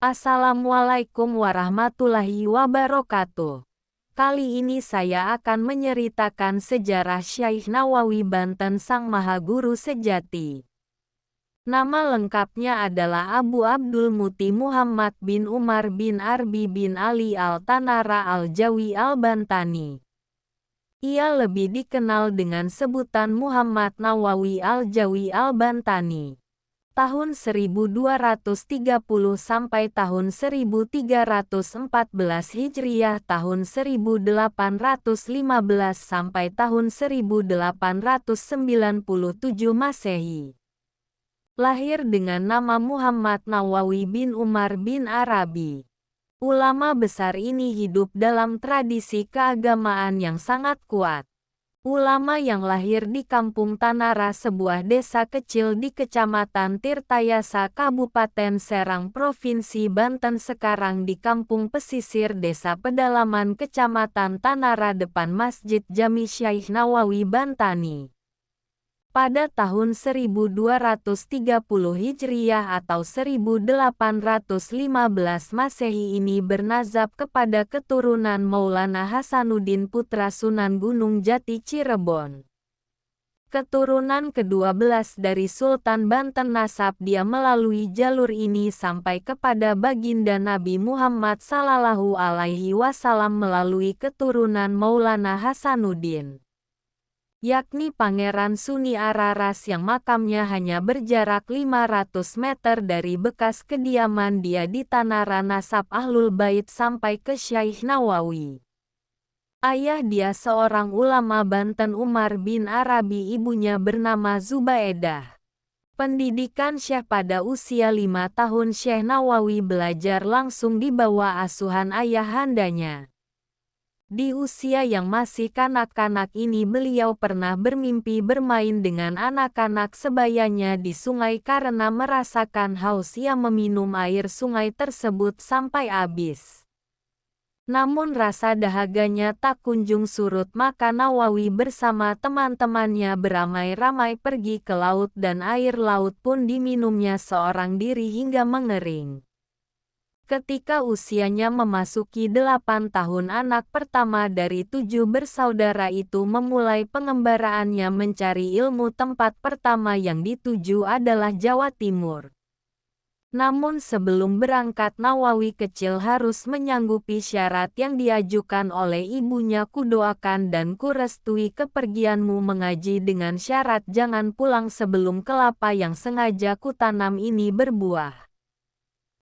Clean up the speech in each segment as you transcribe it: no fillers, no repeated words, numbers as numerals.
Assalamualaikum warahmatullahi wabarakatuh. Kali ini saya akan menceritakan sejarah Syekh Nawawi Banten Sang Maha Guru Sejati. Nama lengkapnya adalah Abu Abdul Muti Muhammad bin Umar bin Arbi bin Ali Al-Tanara Al-Jawi Al-Bantani. Ia lebih dikenal dengan sebutan Muhammad Nawawi Al-Jawi Al-Bantani. Tahun 1230 sampai tahun 1314 Hijriah, tahun 1815 sampai tahun 1897 Masehi. Lahir dengan nama Muhammad Nawawi bin Umar bin Arabi. Ulama besar ini hidup dalam tradisi keagamaan yang sangat kuat. Ulama yang lahir di Kampung Tanara, sebuah desa kecil di Kecamatan Tirtayasa, Kabupaten Serang, Provinsi Banten, sekarang di Kampung Pesisir Desa Pedalaman, Kecamatan Tanara, depan Masjid Jami Syekh Nawawi Bantani. Pada tahun 1230 Hijriah atau 1815 Masehi ini bernazab kepada keturunan Maulana Hasanuddin putra Sunan Gunung Jati Cirebon. Keturunan ke-12 dari Sultan Banten, nasab dia melalui jalur ini sampai kepada baginda Nabi Muhammad Sallallahu Alaihi Wasallam melalui keturunan Maulana Hasanuddin, yakni Pangeran Suni Araras, yang makamnya hanya berjarak 500 meter dari bekas kediaman dia di Tanara. Nasab Ahlul Bait sampai ke Syekh Nawawi. Ayah dia seorang ulama Banten, Umar bin Arabi, ibunya bernama Zubaidah. Pendidikan Syekh pada usia 5 tahun Syekh Nawawi belajar langsung di bawah asuhan ayah handanya. Di usia yang masih kanak-kanak ini beliau pernah bermimpi bermain dengan anak-anak sebayanya di sungai karena merasakan haus ia meminum air sungai tersebut sampai habis. Namun rasa dahaganya tak kunjung surut, maka Nawawi bersama teman-temannya beramai-ramai pergi ke laut dan air laut pun diminumnya seorang diri hingga mengering. Ketika usianya memasuki 8 tahun, anak pertama dari 7 bersaudara itu memulai pengembaraannya mencari ilmu. Tempat pertama yang dituju adalah Jawa Timur. Namun sebelum berangkat, Nawawi kecil harus menyanggupi syarat yang diajukan oleh ibunya. Kudoakan dan kurestui kepergianmu mengaji dengan syarat jangan pulang sebelum kelapa yang sengaja kutanam ini berbuah.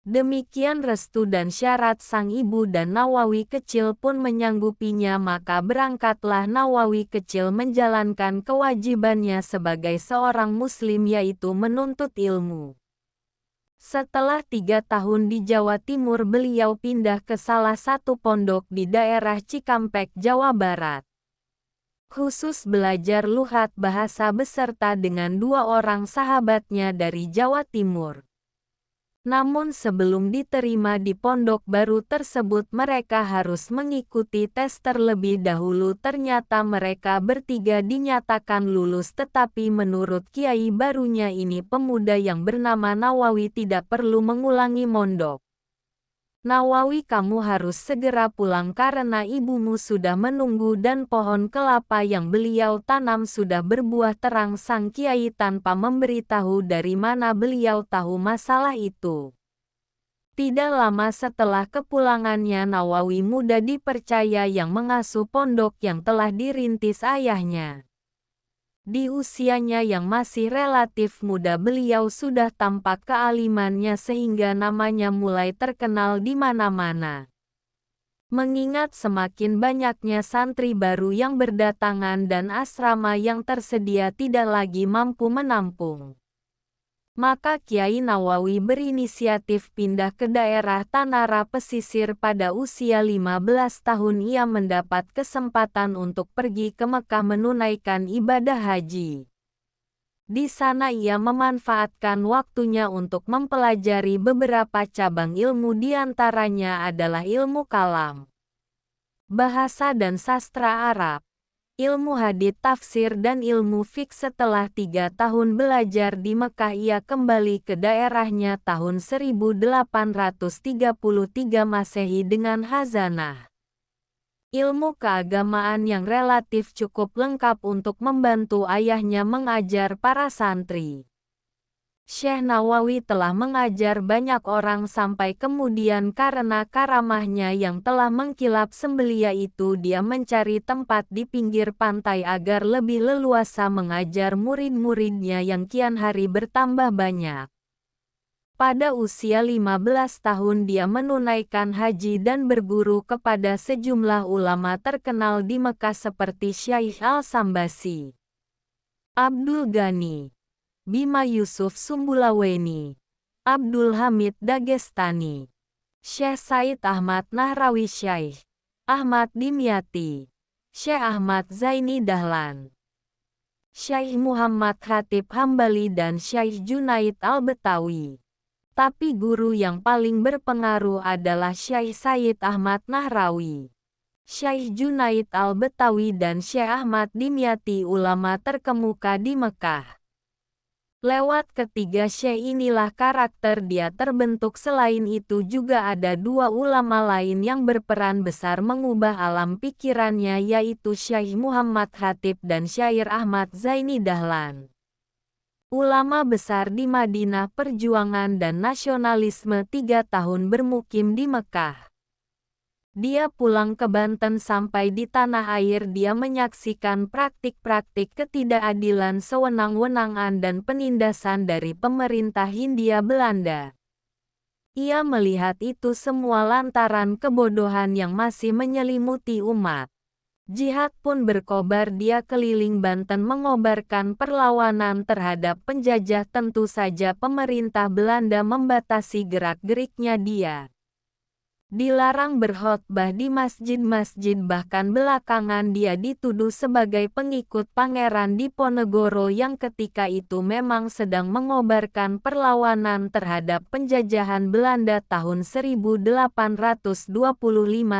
Demikian restu dan syarat sang ibu dan Nawawi kecil pun menyanggupinya, maka berangkatlah Nawawi kecil menjalankan kewajibannya sebagai seorang muslim, yaitu menuntut ilmu. Setelah 3 tahun di Jawa Timur, beliau pindah ke salah satu pondok di daerah Cikampek, Jawa Barat. Khusus belajar lughat bahasa beserta dengan 2 orang sahabatnya dari Jawa Timur. Namun sebelum diterima di pondok baru tersebut mereka harus mengikuti tes terlebih dahulu. Ternyata mereka bertiga dinyatakan lulus, tetapi menurut kiai barunya ini pemuda yang bernama Nawawi tidak perlu mengulangi mondok. Nawawi, kamu harus segera pulang karena ibumu sudah menunggu dan pohon kelapa yang beliau tanam sudah berbuah terang. Sang kiai tanpa memberitahu dari mana beliau tahu masalah itu. Tidak lama setelah kepulangannya, Nawawi muda dipercaya yang mengasuh pondok yang telah dirintis ayahnya. Di usianya yang masih relatif muda beliau sudah tampak kealimannya sehingga namanya mulai terkenal di mana-mana. Mengingat semakin banyaknya santri baru yang berdatangan dan asrama yang tersedia tidak lagi mampu menampung, maka Kiai Nawawi berinisiatif pindah ke daerah Tanara Pesisir. Pada usia 15 tahun ia mendapat kesempatan untuk pergi ke Mekah menunaikan ibadah haji. Di sana ia memanfaatkan waktunya untuk mempelajari beberapa cabang ilmu, diantaranya adalah ilmu kalam, bahasa dan sastra Arab. ilmu hadits tafsir dan ilmu fiqh. Setelah 3 tahun belajar di Mekah, ia kembali ke daerahnya tahun 1833 Masehi dengan khazanah ilmu keagamaan yang relatif cukup lengkap untuk membantu ayahnya mengajar para santri. Syekh Nawawi telah mengajar banyak orang sampai kemudian karena karamahnya yang telah mengkilap sembelia itu, dia mencari tempat di pinggir pantai agar lebih leluasa mengajar murid-muridnya yang kian hari bertambah banyak. Pada usia 15 tahun dia menunaikan haji dan berguru kepada sejumlah ulama terkenal di Mekah seperti Syekh Al-Sambasi, Abdul Ghani, Bima Yusuf Sumbulaweni, Abdul Hamid Dagestani, Syekh Said Ahmad Nahrawi, Syekh Ahmad Dimyati, Syekh Ahmad Zaini Dahlan, Syekh Muhammad Khatib Hambali dan Syekh Junaid Al-Betawi. Tapi guru yang paling berpengaruh adalah Syekh Said Ahmad Nahrawi, Syekh Junaid Al-Betawi dan Syekh Ahmad Dimyati, ulama terkemuka di Mekah. Lewat ketiga syekh inilah karakter dia terbentuk. Selain itu juga ada 2 ulama lain yang berperan besar mengubah alam pikirannya, yaitu Syekh Muhammad Khatib dan Syekh Ahmad Zaini Dahlan. Ulama besar di Madinah, perjuangan dan nasionalisme. 3 tahun bermukim di Mekah. Dia pulang ke Banten. Sampai di tanah air dia menyaksikan praktik-praktik ketidakadilan, sewenang-wenangan dan penindasan dari pemerintah Hindia Belanda. Ia melihat itu semua lantaran kebodohan yang masih menyelimuti umat. Jihad pun berkobar. Dia keliling Banten mengobarkan perlawanan terhadap penjajah. Tentu saja pemerintah Belanda membatasi gerak-geriknya. Dia dilarang berkhotbah di masjid-masjid, bahkan belakangan dia dituduh sebagai pengikut Pangeran Diponegoro yang ketika itu memang sedang mengobarkan perlawanan terhadap penjajahan Belanda tahun 1825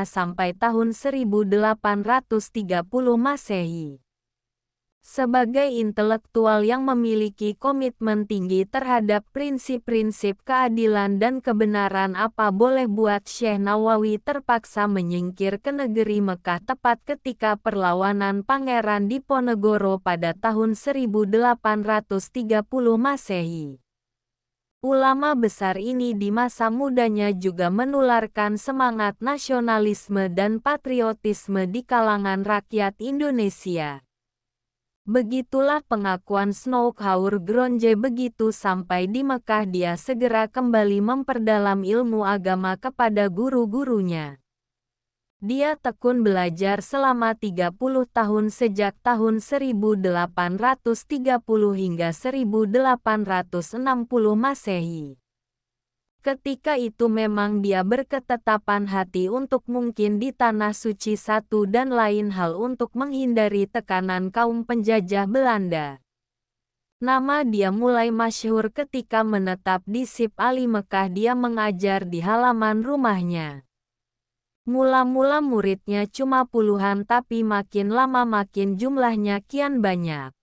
sampai tahun 1830 Masehi. Sebagai intelektual yang memiliki komitmen tinggi terhadap prinsip-prinsip keadilan dan kebenaran, apa boleh buat, Syekh Nawawi terpaksa menyingkir ke negeri Mekah tepat ketika perlawanan Pangeran Diponegoro pada tahun 1830 Masehi. Ulama besar ini di masa mudanya juga menularkan semangat nasionalisme dan patriotisme di kalangan rakyat Indonesia. Begitulah pengakuan Snouckhaur Gronje. Begitu sampai di Mekah dia segera kembali memperdalam ilmu agama kepada guru-gurunya. Dia tekun belajar selama 30 tahun sejak tahun 1830 hingga 1860 Masehi. Ketika itu memang dia berketetapan hati untuk mungkin di Tanah Suci, satu dan lain hal untuk menghindari tekanan kaum penjajah Belanda. Nama dia mulai masyhur ketika menetap di Sip Ali Mekah. Dia mengajar di halaman rumahnya. Mula-mula muridnya cuma puluhan, tapi makin lama makin jumlahnya kian banyak.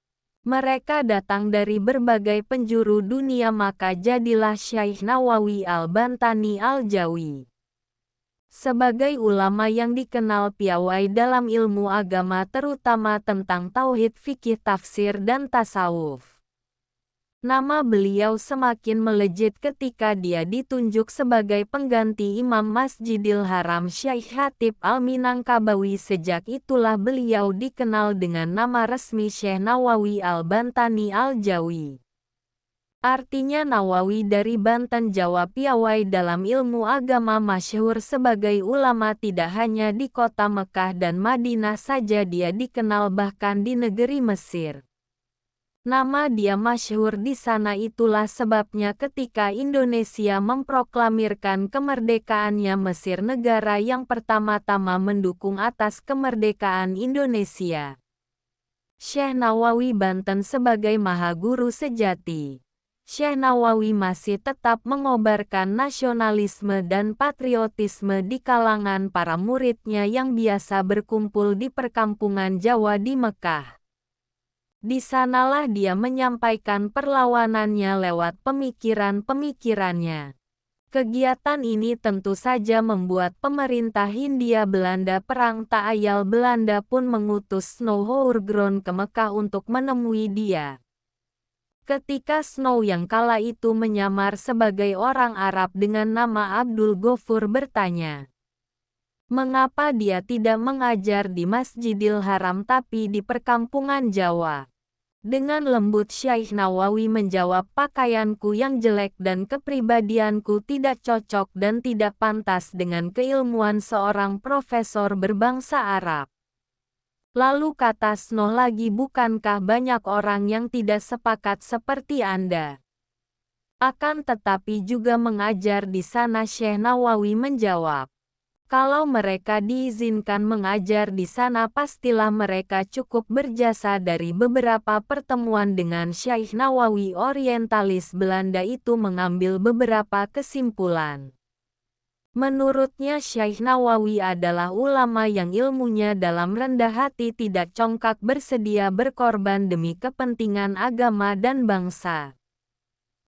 Mereka datang dari berbagai penjuru dunia, maka jadilah Syekh Nawawi Al-Bantani Al-Jawi sebagai ulama yang dikenal piawai dalam ilmu agama, terutama tentang tauhid, fikih, tafsir, dan tasawuf. Nama beliau semakin melejit ketika dia ditunjuk sebagai pengganti Imam Masjidil Haram Syekh Khatib Al-Minangkabawi. Sejak itulah beliau dikenal dengan nama resmi Syekh Nawawi Al-Bantani Al-Jawi. Artinya Nawawi dari Banten, Jawa. Piawai dalam ilmu agama, masyhur sebagai ulama tidak hanya di kota Mekah dan Madinah saja, dia dikenal bahkan di negeri Mesir. Nama dia masyhur di sana, itulah sebabnya ketika Indonesia memproklamirkan kemerdekaannya, Mesir negara yang pertama-tama mendukung atas kemerdekaan Indonesia. Syekh Nawawi Banten sebagai maha guru sejati. Syekh Nawawi masih tetap mengobarkan nasionalisme dan patriotisme di kalangan para muridnya yang biasa berkumpul di perkampungan Jawa di Mekah. Di sanalah dia menyampaikan perlawanannya lewat pemikiran-pemikirannya. Kegiatan ini tentu saja membuat pemerintah Hindia Belanda Perang tak ayal Belanda pun mengutus Snow Hourground ke Mekah untuk menemui dia. Ketika Snow yang kala itu menyamar sebagai orang Arab dengan nama Abdul Ghafur bertanya, mengapa dia tidak mengajar di Masjidil Haram tapi di perkampungan Jawa? Dengan lembut Syekh Nawawi menjawab, pakaianku yang jelek dan kepribadianku tidak cocok dan tidak pantas dengan keilmuan seorang profesor berbangsa Arab. Lalu kata Snow lagi, bukankah banyak orang yang tidak sepakat seperti Anda? Akan tetapi juga mengajar di sana. Syekh Nawawi menjawab, kalau mereka diizinkan mengajar di sana pastilah mereka cukup berjasa. Dari beberapa pertemuan dengan Syekh Nawawi, orientalis Belanda itu mengambil beberapa kesimpulan. Menurutnya Syekh Nawawi adalah ulama yang ilmunya dalam, rendah hati, tidak congkak, bersedia berkorban demi kepentingan agama dan bangsa.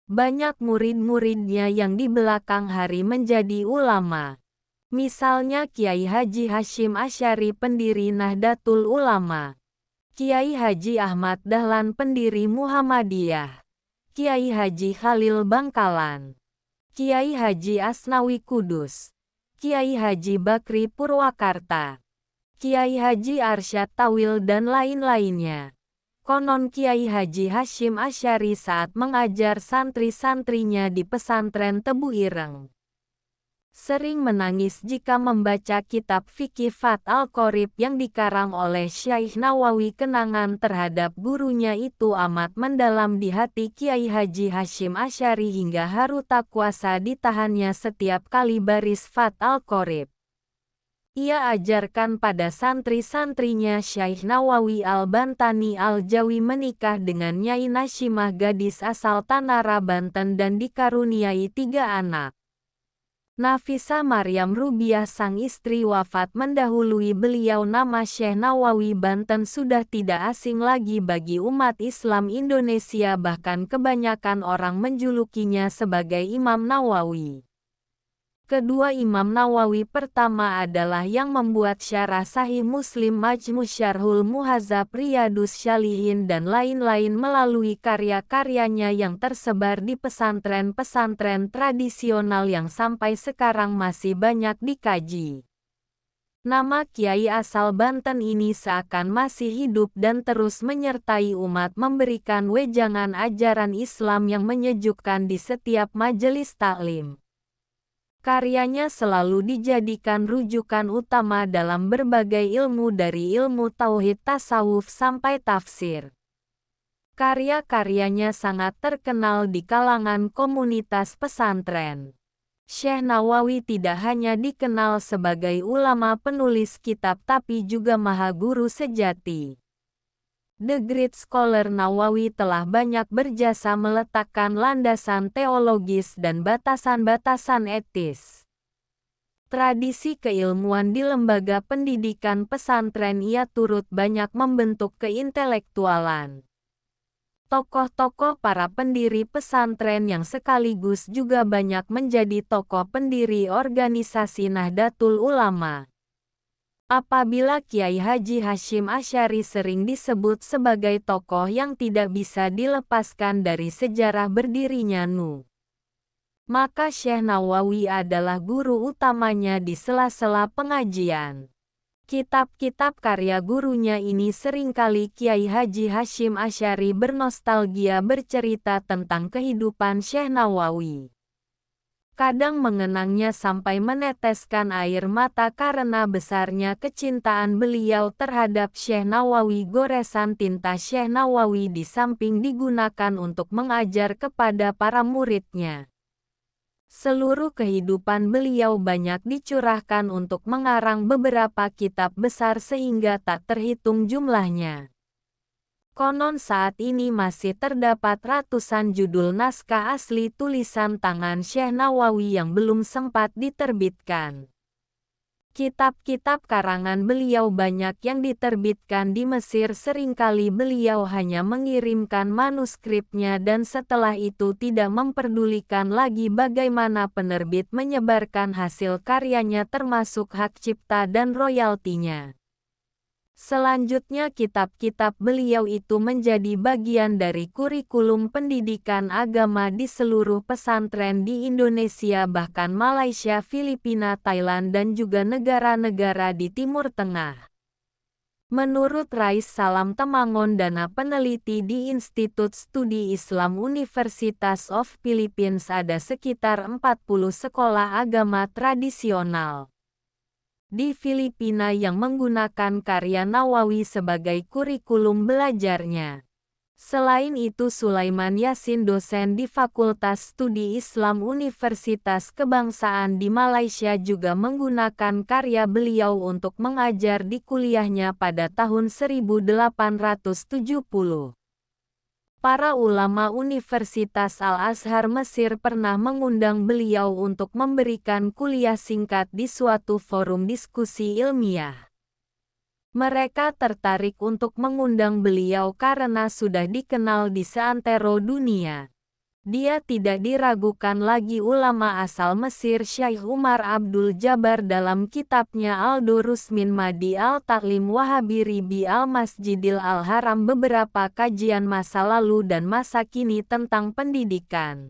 Banyak murid-muridnya yang di belakang hari menjadi ulama. Misalnya Kiai Haji Hashim Asy'ari, pendiri Nahdlatul Ulama. Kiai Haji Ahmad Dahlan, pendiri Muhammadiyah. Kiai Haji Khalil Bangkalan. Kiai Haji Asnawi Kudus, Kiai Haji Bakri Purwakarta, Kiai Haji Arsyad Tawil dan lain-lainnya. Konon Kiai Haji Hashim Asy'ari saat mengajar santri-santrinya di pesantren Tebu Ireng sering menangis jika membaca kitab fikih Fath Al-Qorib yang dikarang oleh Syekh Nawawi. Kenangan terhadap gurunya itu amat mendalam di hati Kiai Haji Hashim Asy'ari hingga haru tak kuasa ditahannya setiap kali baris Fath Al-Qorib ia ajarkan pada santri-santrinya. Syekh Nawawi Al-Bantani Al-Jawi menikah dengan Nyai Nasyimah, gadis asal Tanara, Banten, dan dikaruniai 3 anak. Nafisa Maryam Rubiah sang istri wafat mendahului beliau. Nama Syekh Nawawi Banten sudah tidak asing lagi bagi umat Islam Indonesia, bahkan kebanyakan orang menjulukinya sebagai Imam Nawawi. Kedua Imam Nawawi pertama adalah yang membuat syarah Sahih Muslim, Majmu' Syarhul Muhadzab, Riyadus Shalihin dan lain-lain melalui karya-karyanya yang tersebar di pesantren-pesantren tradisional yang sampai sekarang masih banyak dikaji. Nama Kiai asal Banten ini seakan masih hidup dan terus menyertai umat, memberikan wejangan ajaran Islam yang menyejukkan di setiap majelis taklim. Karyanya selalu dijadikan rujukan utama dalam berbagai ilmu, dari ilmu tauhid, tasawuf, sampai tafsir. Karya-karyanya sangat terkenal di kalangan komunitas pesantren. Syekh Nawawi tidak hanya dikenal sebagai ulama penulis kitab tapi juga maha guru sejati. The Great Scholar Nawawi telah banyak berjasa meletakkan landasan teologis dan batasan-batasan etis. Tradisi keilmuan di lembaga pendidikan pesantren ia turut banyak membentuk keintelektualan. Tokoh-tokoh para pendiri pesantren yang sekaligus juga banyak menjadi tokoh pendiri organisasi Nahdlatul Ulama. Apabila Kiai Haji Hashim Asy'ari sering disebut sebagai tokoh yang tidak bisa dilepaskan dari sejarah berdirinya NU, maka Syekh Nawawi adalah guru utamanya di sela-sela pengajian. Kitab-kitab karya gurunya ini seringkali Kiai Haji Hashim Asy'ari bernostalgia bercerita tentang kehidupan Syekh Nawawi. Kadang mengenangnya sampai meneteskan air mata karena besarnya kecintaan beliau terhadap Syekh Nawawi. Goresan tinta Syekh Nawawi di samping digunakan untuk mengajar kepada para muridnya, seluruh kehidupan beliau banyak dicurahkan untuk mengarang beberapa kitab besar sehingga tak terhitung jumlahnya. Konon saat ini masih terdapat ratusan judul naskah asli tulisan tangan Syekh Nawawi yang belum sempat diterbitkan. Kitab-kitab karangan beliau banyak yang diterbitkan di Mesir, seringkali beliau hanya mengirimkan manuskripnya dan setelah itu tidak memperdulikan lagi bagaimana penerbit menyebarkan hasil karyanya termasuk hak cipta dan royaltinya. Selanjutnya kitab-kitab beliau itu menjadi bagian dari kurikulum pendidikan agama di seluruh pesantren di Indonesia, bahkan Malaysia, Filipina, Thailand dan juga negara-negara di Timur Tengah. Menurut Rais Salam Temangondana, peneliti di Institut Studi Islam Universitas of Philippines, ada sekitar 40 sekolah agama tradisional di Filipina yang menggunakan karya Nawawi sebagai kurikulum belajarnya. Selain itu, Sulaiman Yasin, dosen di Fakultas Studi Islam Universitas Kebangsaan di Malaysia, juga menggunakan karya beliau untuk mengajar di kuliahnya pada tahun 1870. Para ulama Universitas Al-Azhar Mesir pernah mengundang beliau untuk memberikan kuliah singkat di suatu forum diskusi ilmiah. Mereka tertarik untuk mengundang beliau karena sudah dikenal di seantero dunia. Dia tidak diragukan lagi. Ulama asal Mesir Syekh Umar Abdul Jabbar dalam kitabnya Al-Durus min Madi Al-Taklim Wahabi Ribi Al-Masjidil Al-Haram, beberapa kajian masa lalu dan masa kini tentang pendidikan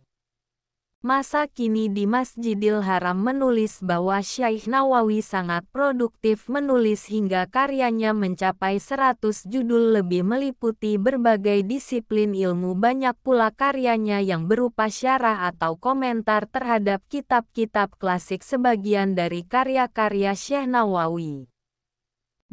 masa kini di Masjidil Haram, menulis bahwa Syekh Nawawi sangat produktif menulis hingga karyanya mencapai 100 judul lebih, meliputi berbagai disiplin ilmu. Banyak pula karyanya yang berupa syarah atau komentar terhadap kitab-kitab klasik. Sebagian dari karya-karya Syekh Nawawi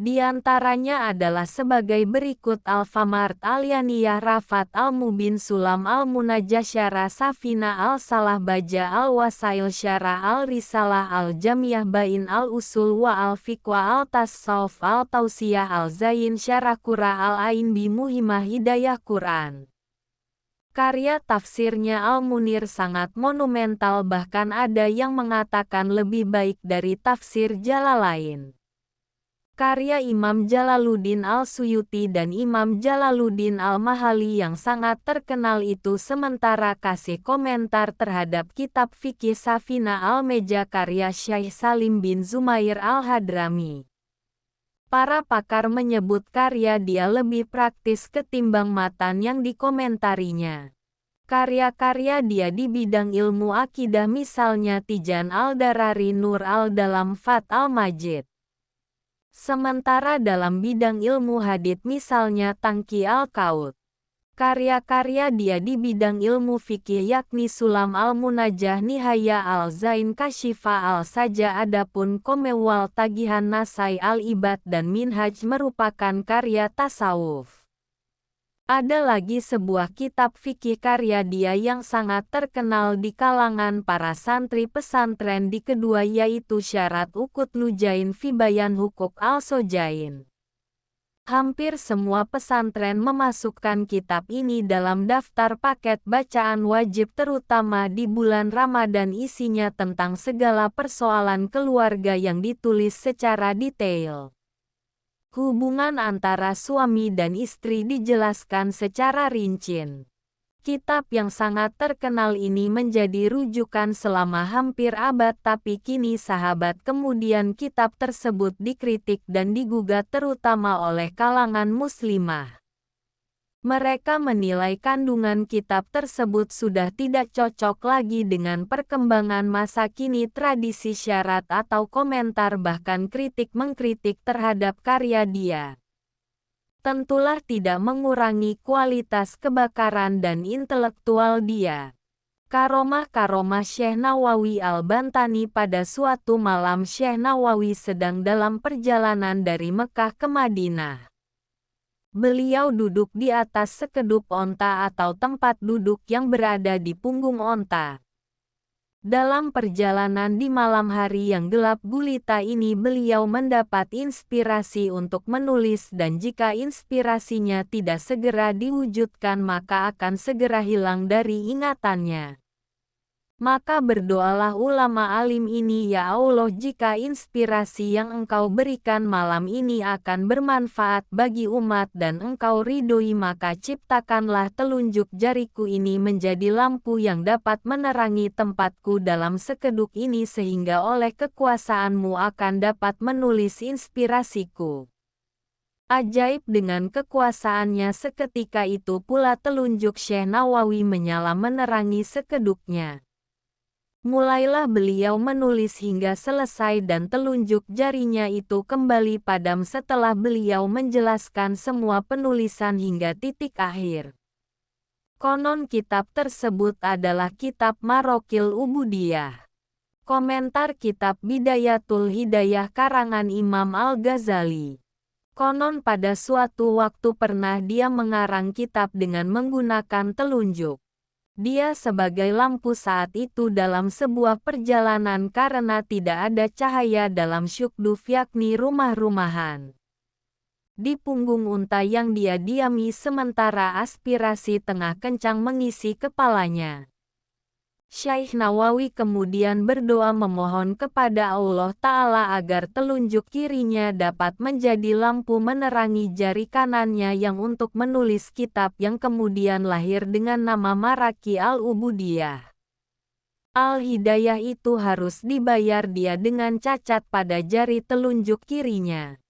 di antaranya adalah sebagai berikut: Al-Famart, Al-Yaniyah, Rafat, Al-Mubin, Sulam, Al-Munajah, Syarah, Safina, Al-Salah, Baja, Al-Wasail, Syarah, Al-Risalah, Al-Jamiyah, Bain, Al-Usul wa Al-Fiqwa, Al-Tasawuf, Al-Tausiyah, Al-Zain, Syarah Qura, Al-Ain bi Muhimah, Hidayah Quran. Karya tafsirnya Al-Munir sangat monumental, bahkan ada yang mengatakan lebih baik dari tafsir Jalalain. Karya Imam Jalaluddin Al-Suyuti dan Imam Jalaluddin Al-Mahali yang sangat terkenal itu. Sementara kasih komentar terhadap kitab fikih Safina Al-Meja karya Syekh Salim bin Zumair Al-Hadrami. Para pakar menyebut karya dia lebih praktis ketimbang matan yang dikomentarinya. Karya-karya dia di bidang ilmu akidah, misalnya Tijan Al-Darari, Nur Al-Dalam, Fat Al-Majid. Sementara dalam bidang ilmu hadits, misalnya Tangki Al-Qaut. Karya-karya dia di bidang ilmu fikih yakni Sulam Al-Munajah, Nihaya Al-Zain, Kashifa Al-Saja. Adapun Komewal, Tagihan Nasai Al-Ibad dan Minhaj merupakan karya tasawuf. Ada lagi sebuah kitab fikih karya dia yang sangat terkenal di kalangan para santri pesantren di kedua, yaitu Syarat Ukut Lujain fi Bayan Hukuk Al-Sojain. Hampir semua pesantren memasukkan kitab ini dalam daftar paket bacaan wajib, terutama di bulan Ramadan. Isinya tentang segala persoalan keluarga yang ditulis secara detail. Hubungan antara suami dan istri dijelaskan secara rinci. Kitab yang sangat terkenal ini menjadi rujukan selama hampir abad, tapi kini sahabat kemudian kitab tersebut dikritik dan digugat terutama oleh kalangan muslimah. Mereka menilai kandungan kitab tersebut sudah tidak cocok lagi dengan perkembangan masa kini, tradisi syarat atau komentar, bahkan kritik mengkritik terhadap karya dia. Tentulah tidak mengurangi kualitas kebakaran dan intelektual dia. Karomah Syekh Nawawi Al-Bantani. Pada suatu malam Syekh Nawawi sedang dalam perjalanan dari Mekah ke Madinah. Beliau duduk di atas sekedup onta atau tempat duduk yang berada di punggung onta. Dalam perjalanan di malam hari yang gelap gulita ini beliau mendapat inspirasi untuk menulis dan jika inspirasinya tidak segera diwujudkan maka akan segera hilang dari ingatannya. Maka berdoalah ulama alim ini, ya Allah, jika inspirasi yang Engkau berikan malam ini akan bermanfaat bagi umat dan Engkau ridhoi maka ciptakanlah telunjuk jariku ini menjadi lampu yang dapat menerangi tempatku dalam sekeduk ini sehingga oleh kekuasaan-Mu akan dapat menulis inspirasiku. Ajaib, dengan kekuasaannya seketika itu pula telunjuk Syekh Nawawi menyala menerangi sekeduknya. Mulailah beliau menulis hingga selesai dan telunjuk jarinya itu kembali padam setelah beliau menjelaskan semua penulisan hingga titik akhir. Konon kitab tersebut adalah kitab Marokil Ubudiyah. Komentar kitab Bidayatul Hidayah karangan Imam Al-Ghazali. Konon pada suatu waktu pernah dia mengarang kitab dengan menggunakan telunjuk. Dia sebagai lampu saat itu dalam sebuah perjalanan karena tidak ada cahaya dalam syukduf yakni rumah-rumahan. Di punggung unta yang dia diami sementara aspirasi tengah kencang mengisi kepalanya. Syekh Nawawi kemudian berdoa memohon kepada Allah Ta'ala agar telunjuk kirinya dapat menjadi lampu menerangi jari kanannya yang untuk menulis kitab yang kemudian lahir dengan nama Maraki Al-Ubudiyah. Al-Hidayah itu harus dibayar dia dengan cacat pada jari telunjuk kirinya.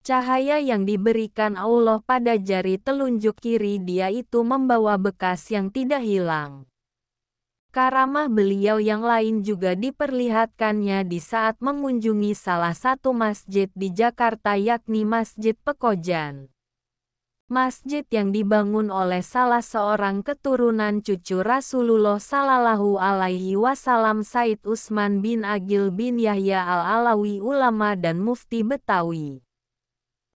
Cahaya yang diberikan Allah pada jari telunjuk kiri dia itu membawa bekas yang tidak hilang. Karamah beliau yang lain juga diperlihatkannya di saat mengunjungi salah satu masjid di Jakarta yakni Masjid Pekojan. Masjid yang dibangun oleh salah seorang keturunan cucu Rasulullah Sallallahu Alaihi Wasallam Said Utsman bin Agil bin Yahya Al-Alawi ulama dan mufti Betawi.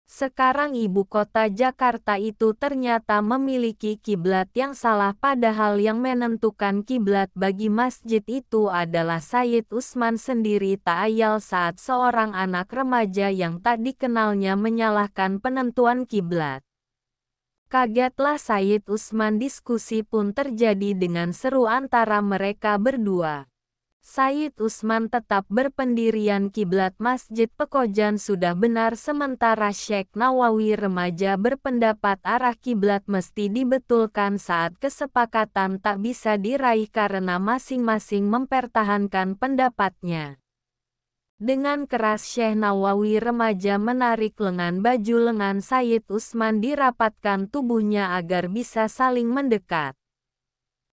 Sekarang ibu kota Jakarta itu ternyata memiliki kiblat yang salah padahal yang menentukan kiblat bagi masjid itu adalah Sayyid Utsman sendiri tak ayal saat seorang anak remaja yang tak dikenalnya menyalahkan penentuan kiblat. Kagetlah Sayyid Utsman, diskusi pun terjadi dengan seru antara mereka berdua. Sayyid Utsman tetap berpendirian kiblat Masjid Pekojan sudah benar sementara Syekh Nawawi remaja berpendapat arah kiblat mesti dibetulkan saat kesepakatan tak bisa diraih karena masing-masing mempertahankan pendapatnya. Dengan keras Syekh Nawawi remaja menarik lengan baju lengan Sayyid Utsman dirapatkan tubuhnya agar bisa saling mendekat.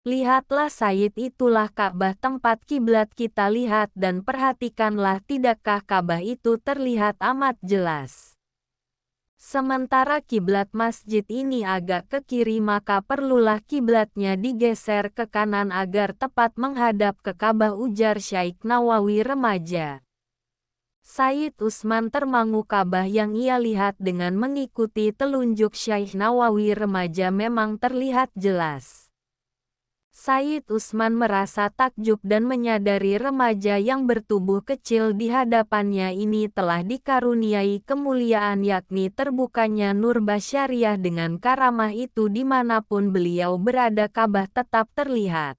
Lihatlah Sayyid, itulah Ka'bah tempat kiblat kita lihat dan perhatikanlah tidakkah Ka'bah itu terlihat amat jelas. Sementara kiblat masjid ini agak ke kiri maka perlulah kiblatnya digeser ke kanan agar tepat menghadap ke Ka'bah, ujar Syekh Nawawi remaja. Sayyid Utsman termangu Ka'bah yang ia lihat dengan mengikuti telunjuk Syekh Nawawi remaja memang terlihat jelas. Sayyid Utsman merasa takjub dan menyadari remaja yang bertubuh kecil di hadapannya ini telah dikaruniai kemuliaan yakni terbukanya nur basyariah. Dengan karamah itu dimanapun beliau berada Ka'bah tetap terlihat.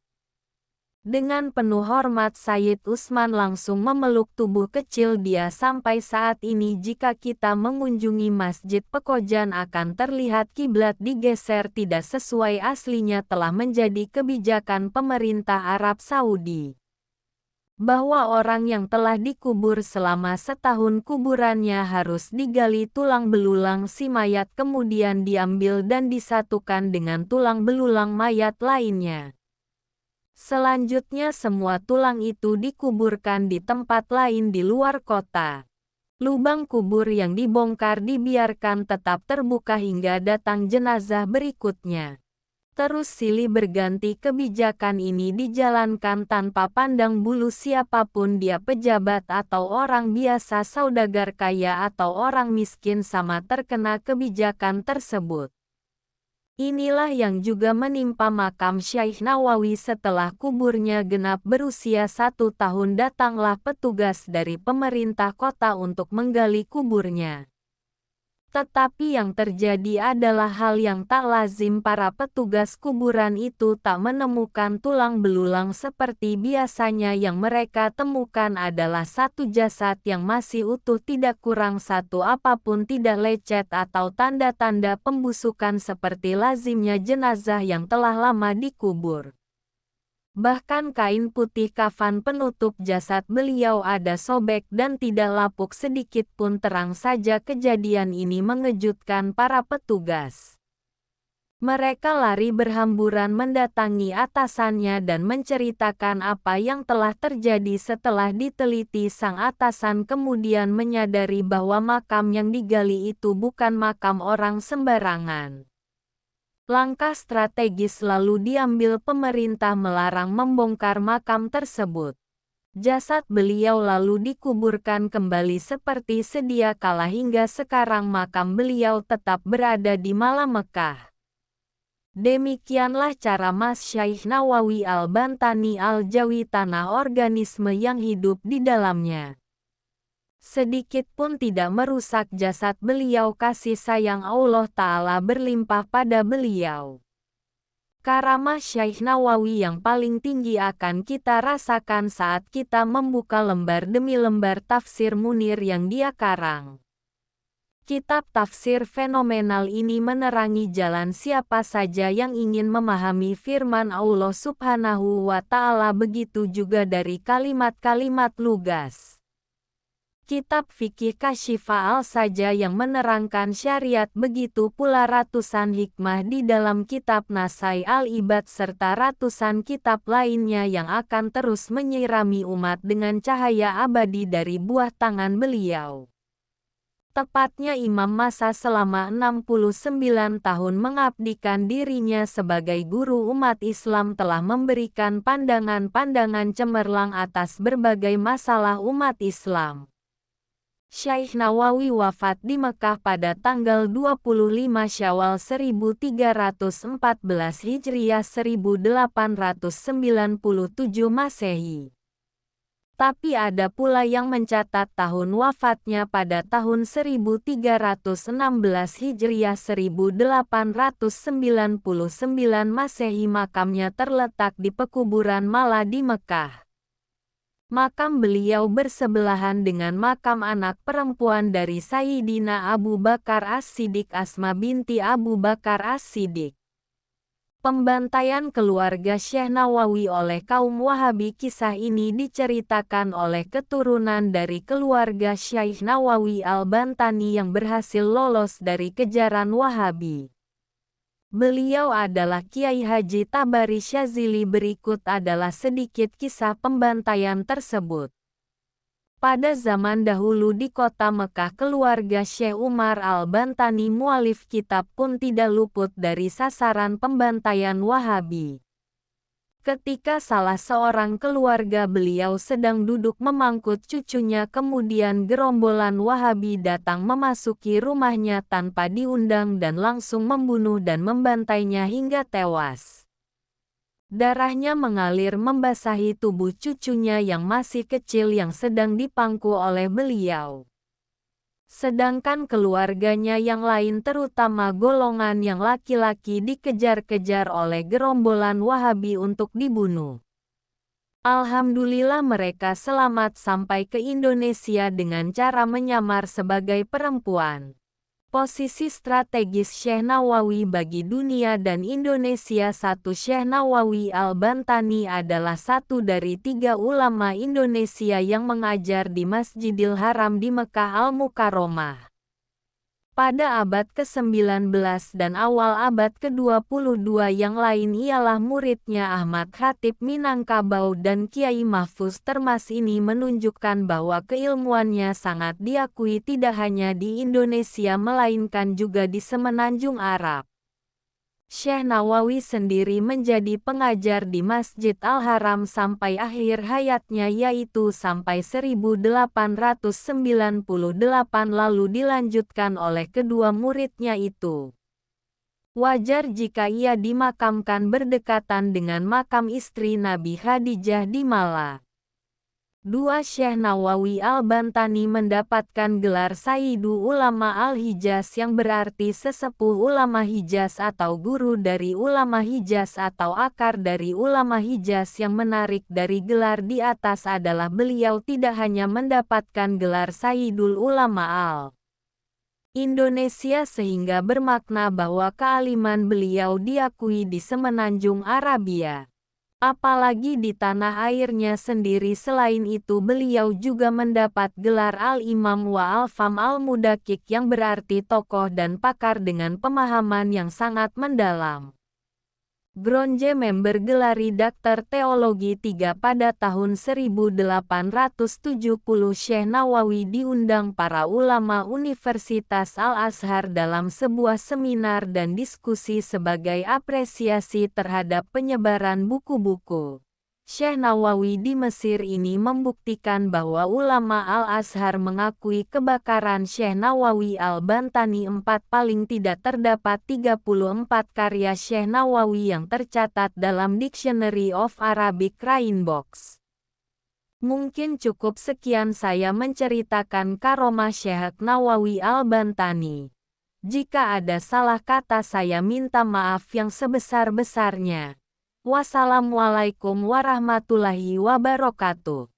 Dengan penuh hormat Sayyid Utsman langsung memeluk tubuh kecil dia. Sampai saat ini jika kita mengunjungi Masjid Pekojan akan terlihat kiblat digeser tidak sesuai aslinya telah menjadi kebijakan pemerintah Arab Saudi. Bahwa orang yang telah dikubur selama setahun kuburannya harus digali tulang belulang si mayat kemudian diambil dan disatukan dengan tulang belulang mayat lainnya. Selanjutnya semua tulang itu dikuburkan di tempat lain di luar kota. Lubang kubur yang dibongkar dibiarkan tetap terbuka hingga datang jenazah berikutnya. Terus silih berganti kebijakan ini dijalankan tanpa pandang bulu siapapun dia, pejabat atau orang biasa, saudagar kaya atau orang miskin sama terkena kebijakan tersebut. Inilah yang juga menimpa makam Syekh Nawawi setelah kuburnya genap berusia 1 tahun. Datanglah petugas dari pemerintah kota untuk menggali kuburnya. Tetapi yang terjadi adalah hal yang tak lazim. Para petugas kuburan itu tak menemukan tulang belulang seperti biasanya. Yang mereka temukan adalah satu jasad yang masih utuh, tidak kurang satu apapun, tidak lecet atau tanda-tanda pembusukan seperti lazimnya jenazah yang telah lama dikubur. Bahkan kain putih kafan penutup jasad beliau ada sobek dan tidak lapuk sedikit pun. Terang saja kejadian ini mengejutkan para petugas. Mereka lari berhamburan mendatangi atasannya dan menceritakan apa yang telah terjadi. Setelah diteliti, sang atasan kemudian menyadari bahwa makam yang digali itu bukan makam orang sembarangan. Langkah strategis lalu diambil pemerintah melarang membongkar makam tersebut. Jasad beliau lalu dikuburkan kembali seperti sedia kala. Hingga sekarang makam beliau tetap berada di Malam Mekah. Demikianlah cara Mas Syekh Nawawi Al-Bantani Al-Jawi, tanah organisme yang hidup di dalamnya sedikit pun tidak merusak jasad beliau. Kasih sayang Allah Ta'ala berlimpah pada beliau. Karamah Syekh Nawawi yang paling tinggi akan kita rasakan saat kita membuka lembar demi lembar tafsir Munir yang dia karang. Kitab tafsir fenomenal ini menerangi jalan siapa saja yang ingin memahami firman Allah Subhanahu wa Ta'ala, begitu juga dari kalimat-kalimat lugas. Kitab fikih Kasyifa Al saja yang menerangkan syariat, begitu pula ratusan hikmah di dalam kitab Nasai Al-Ibad serta ratusan kitab lainnya yang akan terus menyirami umat dengan cahaya abadi dari buah tangan beliau. Tepatnya Imam masa selama 69 tahun mengabdikan dirinya sebagai guru umat Islam telah memberikan pandangan-pandangan cemerlang atas berbagai masalah umat Islam. Syekh Nawawi wafat di Mekah pada tanggal 25 Syawal 1314 Hijriah 1897 Masehi. Tapi ada pula yang mencatat tahun wafatnya pada tahun 1316 Hijriah 1899 Masehi. Makamnya terletak di pekuburan Mala di Mekah. Makam beliau bersebelahan dengan makam anak perempuan dari Sayyidina Abu Bakar As-Siddiq, Asma binti Abu Bakar As-Siddiq. Pembantaian keluarga Syekh Nawawi oleh kaum Wahabi. Kisah ini diceritakan oleh keturunan dari keluarga Syekh Nawawi Al-Bantani yang berhasil lolos dari kejaran Wahabi. Beliau adalah Kiai Haji Tabari Syazili. Berikut adalah sedikit kisah pembantaian tersebut. Pada zaman dahulu di kota Mekah, keluarga Syekh Umar Al-Bantani mualif kitab pun tidak luput dari sasaran pembantaian Wahabi. Ketika salah seorang keluarga beliau sedang duduk memangkut cucunya, kemudian gerombolan Wahabi datang memasuki rumahnya tanpa diundang dan langsung membunuh dan membantainya hingga tewas. Darahnya mengalir membasahi tubuh cucunya yang masih kecil yang sedang dipangku oleh beliau. Sedangkan keluarganya yang lain, terutama golongan yang laki-laki, dikejar-kejar oleh gerombolan Wahabi untuk dibunuh. Alhamdulillah mereka selamat sampai ke Indonesia dengan cara menyamar sebagai perempuan. Posisi strategis Syekh Nawawi bagi dunia dan Indonesia. 1. Syekh Nawawi Al-Bantani adalah satu dari 3 ulama Indonesia yang mengajar di Masjidil Haram di Mekah Al-Mukarramah. Pada abad ke-19 dan awal abad ke-22 yang lain ialah muridnya Ahmad Khatib Minangkabau dan Kiai Mahfuz Termas. Ini menunjukkan bahwa keilmuannya sangat diakui tidak hanya di Indonesia melainkan juga di semenanjung Arab. Syekh Nawawi sendiri menjadi pengajar di Masjid Al-Haram sampai akhir hayatnya, yaitu sampai 1898, lalu dilanjutkan oleh kedua muridnya itu. Wajar jika ia dimakamkan berdekatan dengan makam istri Nabi Khadijah di Malah. 2. Syekh Nawawi Al-Bantani mendapatkan gelar Sayyidu Ulama Al-Hijaz yang berarti sesepuh ulama Hijaz atau guru dari ulama Hijaz atau akar dari ulama Hijaz. Yang menarik dari gelar di atas adalah beliau tidak hanya mendapatkan gelar Sayyidul Ulama Indonesia sehingga bermakna bahwa kealiman beliau diakui di semenanjung Arabia. Apalagi di tanah airnya sendiri. Selain itu beliau juga mendapat gelar Al-Imam wa Al-Fam Al-Mudakik yang berarti tokoh dan pakar dengan pemahaman yang sangat mendalam. Bronze member gelari Dr. Teologi 3 pada tahun 1870 Syekh Nawawi diundang para ulama Universitas Al-Azhar dalam sebuah seminar dan diskusi sebagai apresiasi terhadap penyebaran buku-buku. Syekh Nawawi di Mesir ini membuktikan bahwa ulama Al-Azhar mengakui kebakaran Syekh Nawawi Al-Bantani. 4. Paling tidak terdapat 34 karya Syekh Nawawi yang tercatat dalam Dictionary of Arabic Rainbows. Mungkin cukup sekian saya menceritakan karomah Syekh Nawawi Al-Bantani. Jika ada salah kata saya minta maaf yang sebesar-besarnya. Wassalamualaikum warahmatullahi wabarakatuh.